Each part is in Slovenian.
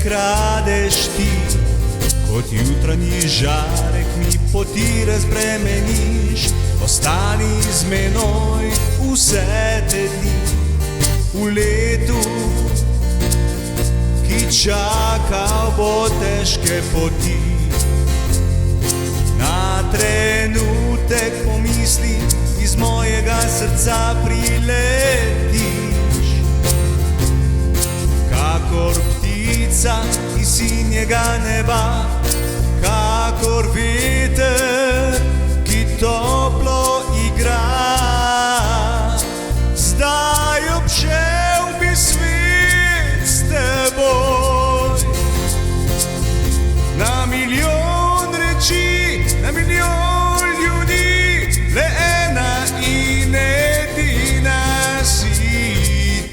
kradeš ti, kot jutranji žarek mi poti razbremeniš. Ostani z menoj vse te dni v letu, ki čakal bo težke poti. Na trenutek pomisli, iz mojega srca priletiš, kakor ptica iz sinjega neba, kakor veter, ki toplo igra. Zdaj obšel bi svet s teboj, na milijon reči, na milijon ljudi, le ena in edina si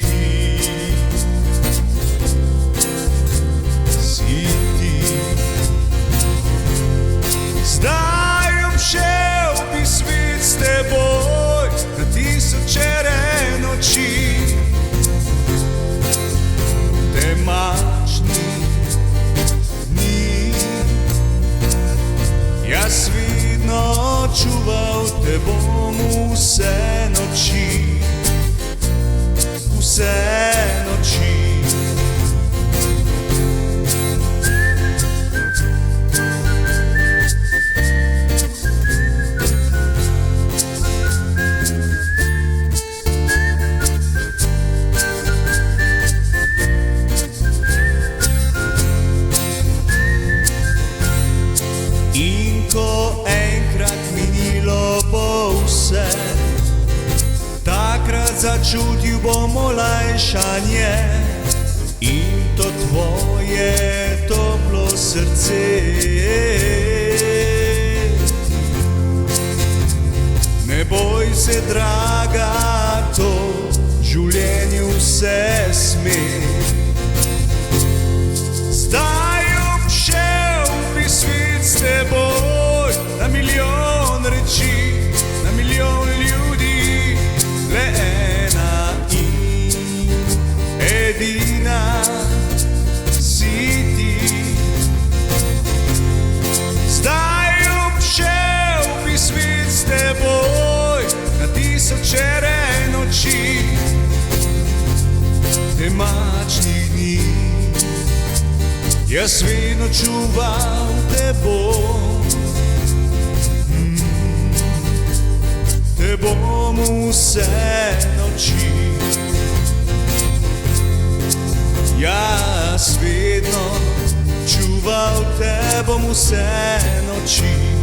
ti. Si ti. Zdaj obšel bi svet s teboj, na tisočere noči. Temačni dni, jaz vidno čuval te bom vse noči, vse noči. In ko enkrat minilo bo vse, takrat začutil bom olajšanje in to tvoje toplo srce. Ne boj se, draga, to življenju vse sme. Zdaj obšel bi svet s teboj, na milijon reči, na milijon ljudi, le ena in edina si ti. Zdaj obšel bi svet s teboj, na tisočere noči. Temačnih dni, jaz vedno čuval te bom, te bom vse noči. Jaz vedno čuval te bom vse noči.